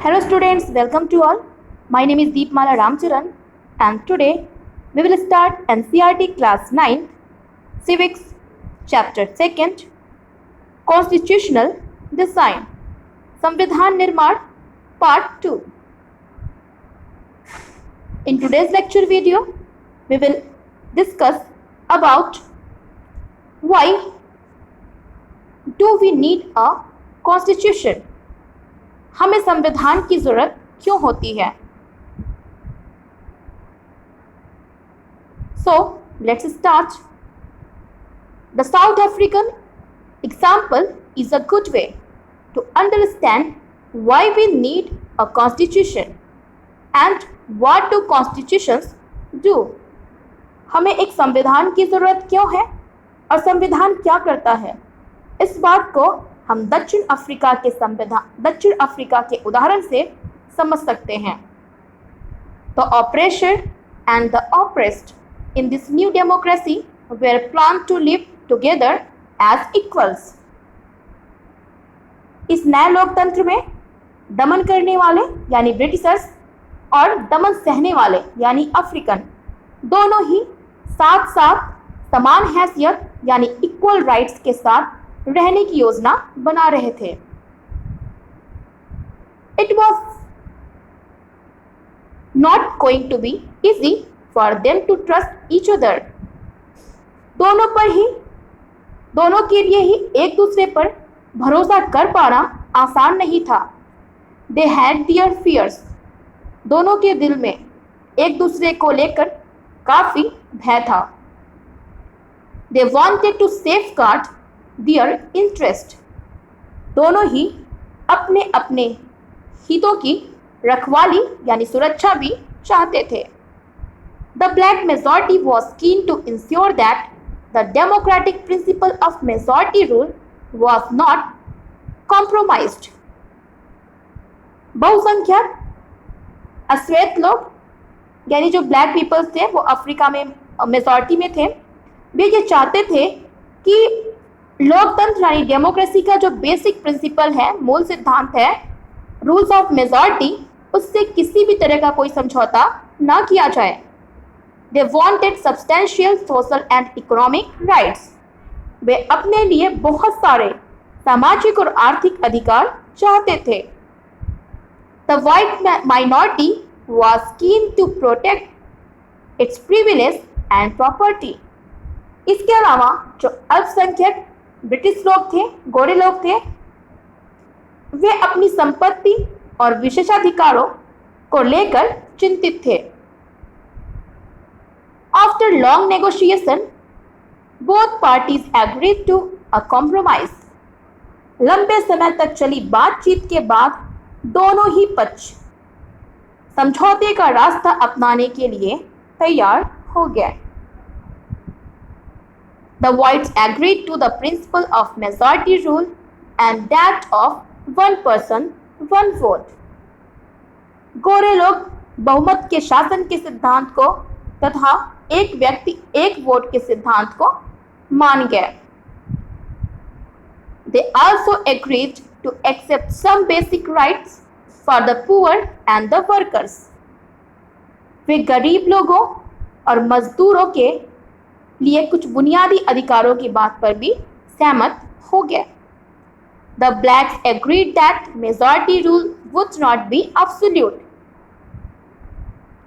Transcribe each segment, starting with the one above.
Hello students, welcome to all. My name is Deepmala Ramcharan and today we will start NCERT class 9 Civics chapter 2 Constitutional Design Samvidhan Nirman part 2. In today's lecture video we will discuss about why do we need a constitution. हमें संविधान की जरूरत क्यों होती है. So let's start. The South African example is a good way to understand why we need a constitution and what do constitutions do. हमें एक संविधान की जरूरत क्यों है और संविधान क्या करता है, इस बात को हम दक्षिण अफ्रीका के उदाहरण से समझ सकते हैं. The oppressor and the oppressed in this new democracy were planned to live together as equals. इस नए लोकतंत्र में दमन करने वाले यानी ब्रिटिशर्स और दमन सहने वाले यानी अफ्रीकन दोनों ही साथ साथ समान हैसियत यानी इक्वल राइट्स के साथ रहने की योजना बना रहे थे. It was not going to be easy for them to trust each other. दोनों के लिए ही एक दूसरे पर भरोसा कर पाना आसान नहीं था. They had their fears. दोनों के दिल में एक दूसरे को लेकर काफी भय था. They wanted to safeguard their interest. दोनों ही अपने अपने हितों की रखवाली यानी सुरक्षा भी चाहते थे. The black majority was keen to ensure that the democratic principle of majority rule was not compromised. बहुसंख्यक अश्वेत लोग यानी जो ब्लैक पीपल्स थे वो अफ्रीका में मेजॉरिटी में थे. वे ये चाहते थे कि लोकतंत्र यानी डेमोक्रेसी का जो बेसिक प्रिंसिपल है, मूल सिद्धांत है, रूल्स ऑफ मेजॉरिटी, उससे किसी भी तरह का कोई समझौता ना किया जाए. They wanted substantial social and economic rights. वे अपने लिए बहुत सारे सामाजिक और आर्थिक अधिकार चाहते थे. The white minority was keen to protect its privilege and property. इसके अलावा जो अल्पसंख्यक ब्रिटिश लोग थे, गोरे लोग थे, वे अपनी संपत्ति और विशेषाधिकारों को लेकर चिंतित थे. After long negotiation both parties agreed to a compromise. लंबे समय तक चली बातचीत के बाद दोनों ही पक्ष समझौते का रास्ता अपनाने के लिए तैयार हो गए. The whites agreed to the principle of majority rule and that of one person, one vote. गोरे लोग बहुमत के शासन के सिद्धांत को तथा एक व्यक्ति एक वोट के सिद्धांत को मान गए. They also agreed to accept some basic rights for the poor and the workers. वे गरीब लोगों और मजदूरों के लिए कुछ बुनियादी अधिकारों की बात पर भी सहमत हो गए. The blacks agreed that majority rule would not be absolute.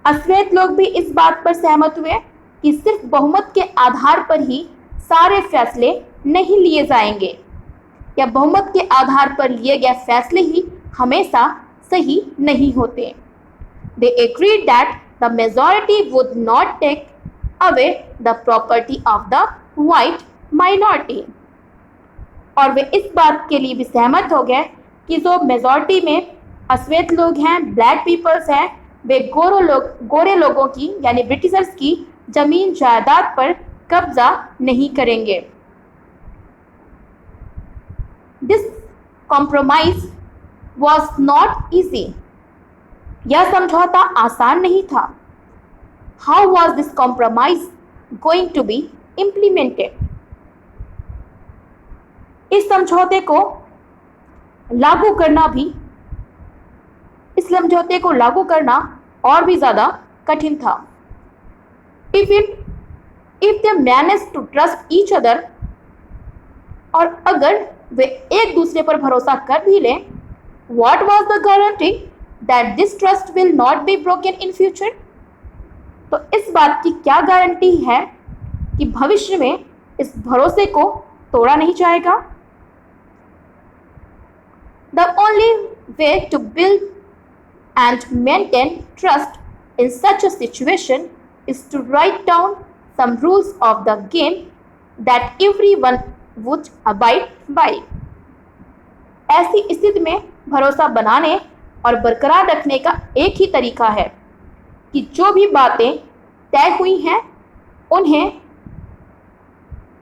अश्वेत लोग भी इस बात पर सहमत हुए कि सिर्फ बहुमत के आधार पर ही सारे फैसले नहीं लिए जाएंगे या बहुमत के आधार पर लिए गए फैसले ही हमेशा सही नहीं होते. They agreed that the majority would not take away the property of the white minority. और वे इस बात के लिए भी सहमत हो गए कि जो मेजॉरिटी में अश्वेत लोग हैं, ब्लैक पीपल्स हैं, वे गोरे लोगों की यानी ब्रिटिशर्स की जमीन जायदाद पर कब्जा नहीं करेंगे. This compromise was not easy. यह समझौता आसान नहीं था. How was this compromise going to be implemented? इस समझौते को लागू करना भी समझौते को लागू करना और भी ज़्यादा कठिन था। If they managed to trust each other, और अगर वे एक दूसरे पर भरोसा कर भी लें, what was the guarantee that this trust will not be broken in future? तो इस बात की क्या गारंटी है कि भविष्य में इस भरोसे को तोड़ा नहीं जाएगा? The only way to build and maintain trust in such a situation is to write down some rules of the game that everyone would abide by. ऐसी स्थिति में भरोसा बनाने और बरकरार रखने का एक ही तरीका है कि जो भी बातें तय हुई हैं उन्हें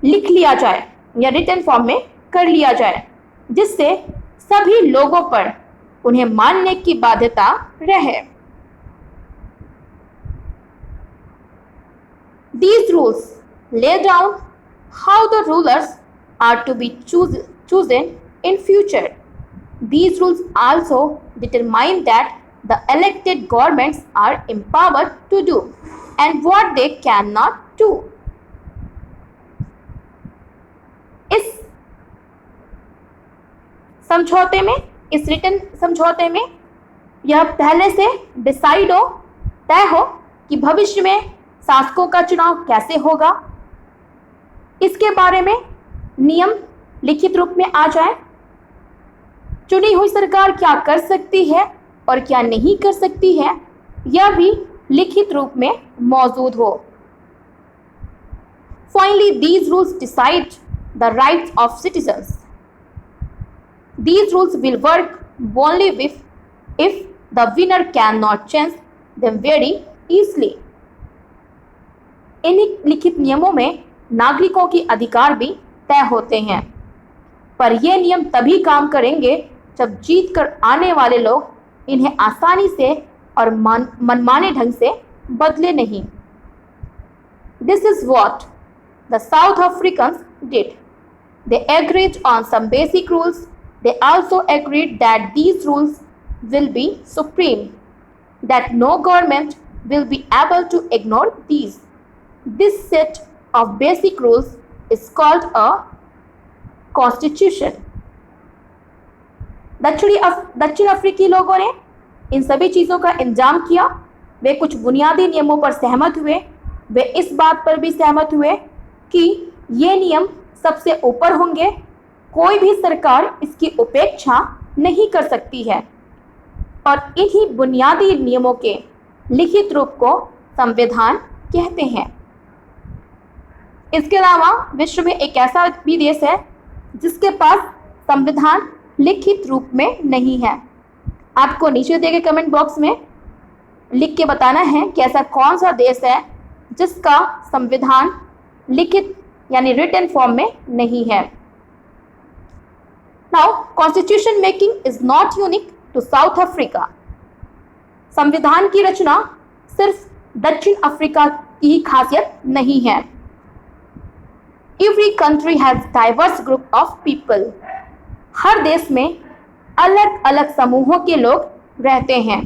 लिख लिया जाए या रिटन फॉर्म में कर लिया जाए, जिससे सभी लोगों पर उन्हें मानने की बाध्यता रहे। These rules lay down how the rulers are to be chosen in future. These rules also determine that the elected governments are empowered to do and what they cannot do. इस समझौते में, इस रिटन समझौते में यह पहले से decide हो, तय हो कि भविष्य में शासकों का चुनाव कैसे होगा। इसके बारे में नियम लिखित रूप में आ जाए। चुनी हुई सरकार क्या कर सकती है और क्या नहीं कर सकती है, यह भी लिखित रूप में मौजूद हो। Finally, these rules decide the rights of citizens. These rules will work only if the winner cannot change them very easily. इन्हीं लिखित नियमों में नागरिकों के अधिकार भी तय होते हैं, पर ये नियम तभी काम करेंगे जब जीत कर आने वाले लोग इन्हें आसानी से और मनमाने ढंग से बदले नहीं। This is what the South Africans did. They agreed on some basic rules. They also agreed that these rules will be supreme, that no government will be able to ignore these. This set of basic rules is called a constitution. दक्षिण अफ्रीकी लोगों ने इन सभी चीज़ों का इंतजाम किया। वे कुछ बुनियादी नियमों पर सहमत हुए। वे इस बात पर भी सहमत हुए कि ये नियम सबसे ऊपर होंगे, कोई भी सरकार इसकी उपेक्षा नहीं कर सकती है, और इन्हीं बुनियादी नियमों के लिखित रूप को संविधान कहते हैं। इसके अलावा विश्व में एक ऐसा भी देश है जिसके पास संविधान लिखित रूप में नहीं है। आपको नीचे दिए गए कमेंट बॉक्स में लिख के बताना है कि ऐसा कौन सा देश है जिसका संविधान लिखित यानी रिटन फॉर्म में नहीं है। Now constitution making is not unique to South Africa. संविधान की रचना सिर्फ दक्षिण अफ्रीका की ही खासियत नहीं है। Every country has diverse group of people. हर देश में अलग अलग समूहों के लोग रहते हैं।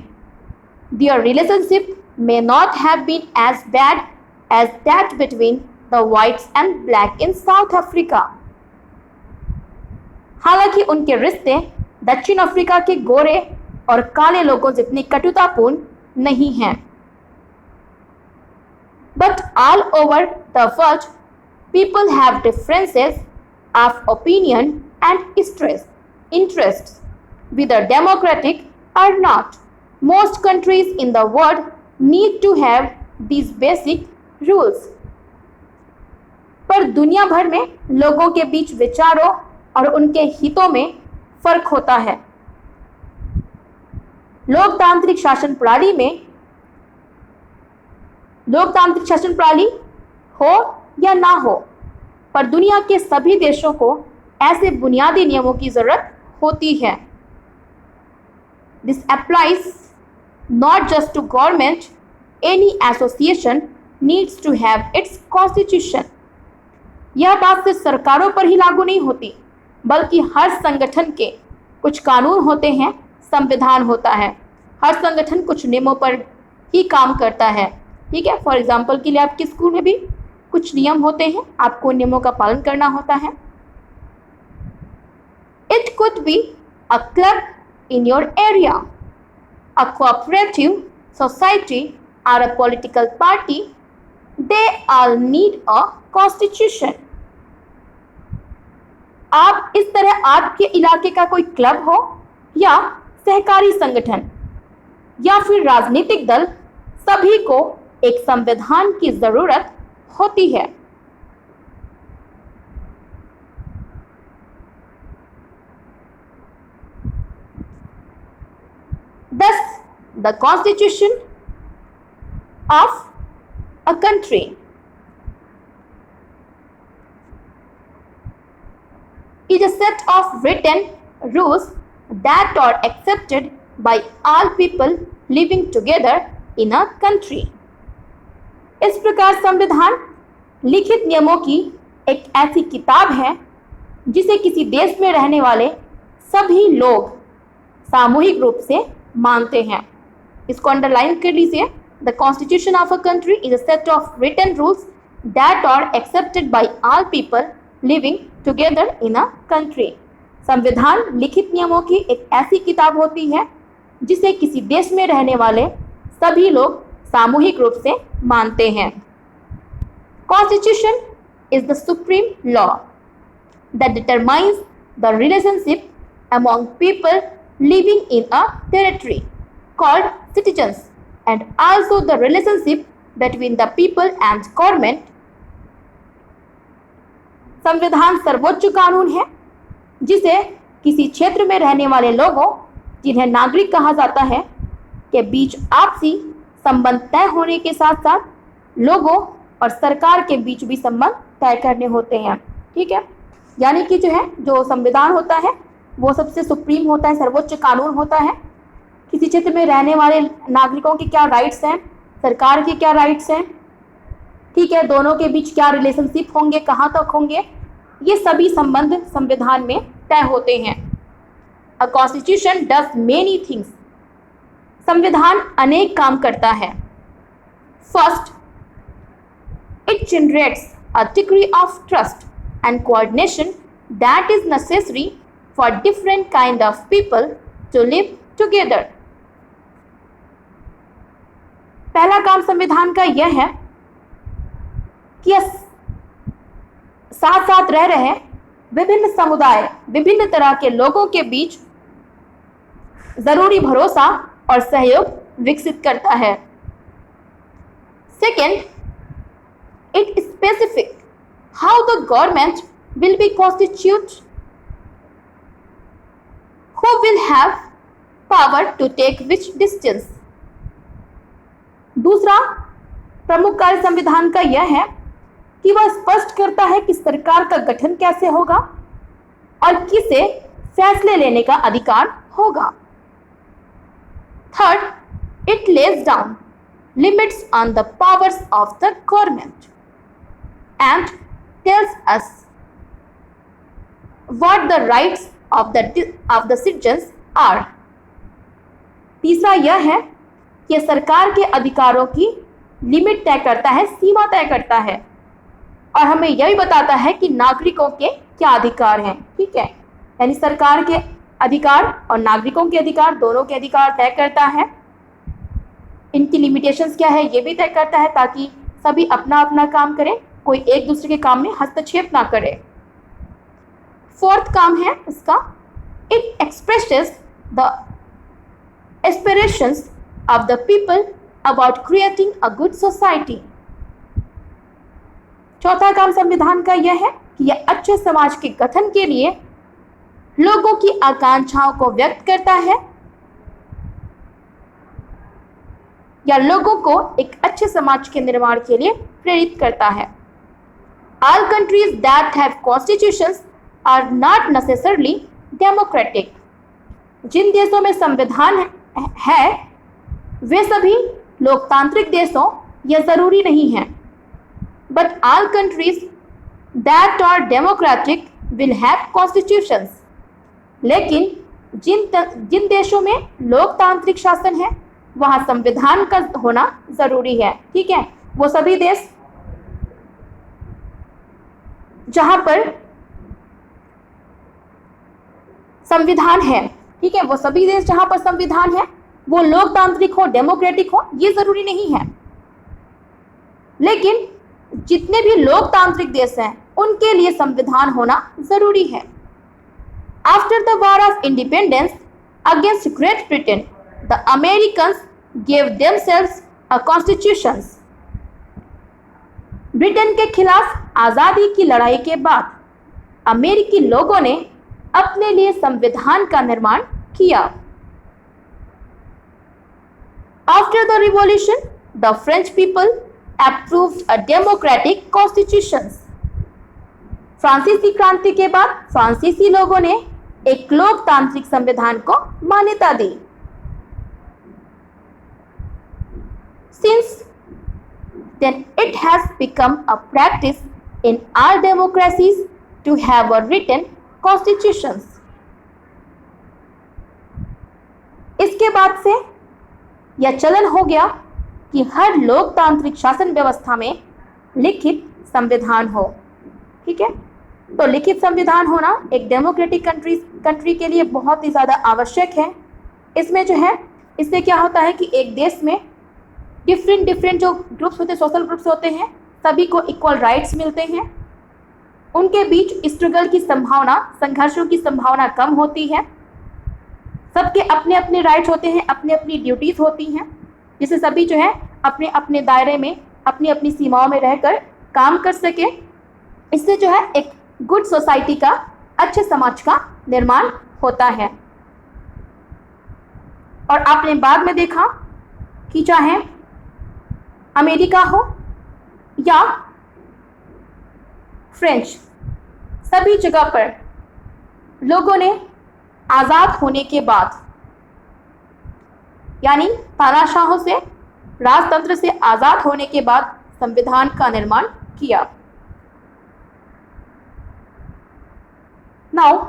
Their relationship may not have been as bad as that between the whites and black in South Africa. हालांकि उनके रिश्ते दक्षिण अफ्रीका के गोरे और काले लोगों जितने कटुतापूर्ण नहीं हैं। But all over the world, people have differences of opinion and interests, whether democratic or not. Most countries in the world need to have these basic rules. पर दुनिया भर में लोगों के बीच विचारों और उनके हितों में फर्क होता है। लोकतांत्रिक शासन प्रणाली हो या ना हो, पर दुनिया के सभी देशों को ऐसे बुनियादी नियमों की जरूरत होती है। This applies not just to government. Any association needs to have its constitution. यह बात सिर्फ सरकारों पर ही लागू नहीं होती, बल्कि हर संगठन के कुछ कानून होते हैं, संविधान होता है। हर संगठन कुछ नियमों पर ही काम करता है, ठीक है। फॉर एग्जाम्पल के लिए आपके स्कूल में भी कुछ नियम होते हैं, आपको उन नियमों का पालन करना होता है। It could be a club in your area, a cooperative society और a political party, they all need a constitution. आप इस तरह आपके इलाके का कोई क्लब हो या सहकारी संगठन या फिर राजनीतिक दल, सभी को एक संविधान की जरूरत होती है। Thus, the constitution of a country is a set of written rules that are accepted by all people living together in a country. इस प्रकार संविधान लिखित नियमों की एक ऐसी किताब है जिसे किसी देश में रहने वाले सभी लोग सामूहिक रूप से मानते हैं। इसको अंडरलाइन कर लीजिए। The constitution of a country is a set of written rules that are accepted by all people living together in a country. संविधान लिखित नियमों की एक ऐसी किताब होती है जिसे किसी देश में रहने वाले सभी लोग सामूहिक रूप से मानते हैं। Constitution is the supreme law that determines the relationship among people living in a territory called citizens, and also the relationship between the people and government. संविधान सर्वोच्च कानून है जिसे किसी क्षेत्र में रहने वाले लोगों, जिन्हें नागरिक कहा जाता है, के बीच आपसी संबंध तय होने के साथ साथ लोगों और सरकार के बीच भी संबंध तय करने होते हैं, ठीक है। यानी कि जो संविधान होता है वो सबसे सुप्रीम होता है, सर्वोच्च कानून होता है। किसी क्षेत्र में रहने वाले नागरिकों के क्या राइट्स हैं, सरकार के क्या राइट्स हैं, ठीक है, दोनों के बीच क्या रिलेशनशिप होंगे, कहाँ तक होंगे, ये सभी संबंध संविधान में तय होते हैं। A constitution does many things. संविधान अनेक काम करता है। First, it generates a degree of trust and coordination that is necessary for different kind of people to live together. पहला काम संविधान का यह है कि साथ साथ रह रहे विभिन्न समुदाय, विभिन्न तरह के लोगों के बीच जरूरी भरोसा और सहयोग विकसित करता है। Second, it specific how the government will be constitute, who will have power to take which decisions. दूसरा प्रमुख कार्य संविधान का यह है कि वह स्पष्ट करता है कि सरकार का गठन कैसे होगा और किसे फैसले लेने का अधिकार होगा। Third, it lays down limits on the powers of the government and tells us what the rights of the citizens are. तीसरा यह है कि सरकार के अधिकारों की लिमिट तय करता है, सीमा तय करता है, और हमें यह भी बताता है कि नागरिकों के क्या अधिकार हैं, ठीक है। यानी सरकार के अधिकार और नागरिकों के अधिकार, दोनों के अधिकार तय करता है। इनकी लिमिटेशंस क्या है ये भी तय करता है, ताकि सभी अपना अपना काम करें, कोई एक दूसरे के काम में हस्तक्षेप ना करे। फोर्थ काम है इसका, it expresses the aspirations of the people about creating a good society. चौथा काम संविधान का यह है कि यह अच्छे समाज के गठन के लिए लोगों की आकांक्षाओं को व्यक्त करता है या लोगों को एक अच्छे समाज के निर्माण के लिए प्रेरित करता है। All countries that have constitutions are not necessarily democratic. जिन देशों में संविधान है वे सभी लोकतांत्रिक देशों यह जरूरी नहीं है। But all countries that are democratic will have constitutions. लेकिन जिन देशों में लोकतांत्रिक शासन है वहां संविधान का होना जरूरी है। ठीक है, वो सभी देश जहां पर संविधान है, ठीक है, वो सभी देश जहां पर संविधान है वो लोकतांत्रिक हो, डेमोक्रेटिक हो, ये जरूरी नहीं है। लेकिन जितने भी लोकतांत्रिक देश हैं उनके लिए संविधान होना जरूरी है। After the war of independence against great Britain the Americans gave themselves a constitutions. Britain के खिलाफ आजादी की लड़ाई के बाद अमेरिकी लोगों ने अपने लिए संविधान का निर्माण किया। After the revolution the French people approved a democratic constitution। फ्रांसीसी क्रांति के बाद फ्रांसीसी लोगों ने एक लोकतांत्रिक संविधान को मान्यता दी। Since then it has become a practice in our democracies to have a written constitutions। इसके बाद से यह चलन हो गया कि हर लोकतांत्रिक शासन व्यवस्था में लिखित संविधान हो। ठीक है, तो लिखित संविधान होना एक डेमोक्रेटिक कंट्री के लिए बहुत ही ज़्यादा आवश्यक है। इसमें जो है, इससे क्या होता है कि एक देश में डिफरेंट जो ग्रुप्स होते हैं, सोशल ग्रुप्स होते हैं, सभी को इक्वल राइट्स मिलते हैं। उनके बीच स्ट्रगल की संभावना, संघर्षों की संभावना कम होती है। सबके अपने अपने राइट्स होते हैं, अपनी अपनी ड्यूटीज़ होती हैं, जिससे सभी जो है अपने अपने दायरे में, अपनी अपनी सीमाओं में रहकर काम कर सके। इससे जो है एक गुड सोसाइटी का, अच्छे समाज का निर्माण होता है। और आपने बाद में देखा कि चाहे अमेरिका हो या फ्रेंच, सभी जगह पर लोगों ने आज़ाद होने के बाद, यानी तानाशाहों से, राजतंत्र से आज़ाद होने के बाद संविधान का निर्माण किया। नाउ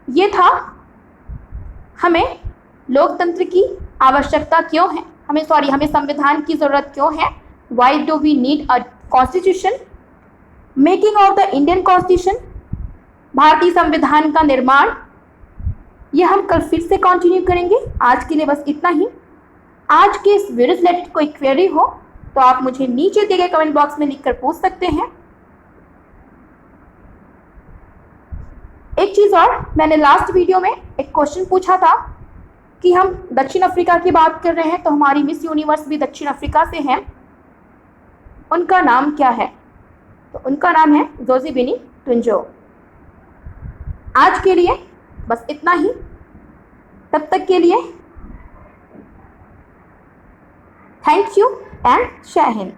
ये था हमें लोकतंत्र की आवश्यकता क्यों है, हमें संविधान की ज़रूरत क्यों है। Why do we need a constitution, making of the Indian constitution, भारतीय संविधान का निर्माण, ये हम कल फिर से कंटिन्यू करेंगे। आज के लिए बस इतना ही। आज के इस वीडियो से रिलेटेड कोई क्वेरी हो तो आप मुझे नीचे दिए गए कमेंट बॉक्स में लिखकर पूछ सकते हैं। एक चीज़ और, मैंने लास्ट वीडियो में एक क्वेश्चन पूछा था कि हम दक्षिण अफ्रीका की बात कर रहे हैं, तो हमारी मिस यूनिवर्स भी दक्षिण अफ्रीका से हैं। उनका नाम क्या है? तो उनका नाम है जोजीबिनी टुंजो। आज के लिए बस इतना ही। तब तक के लिए थैंक यू एंड जय हिंद।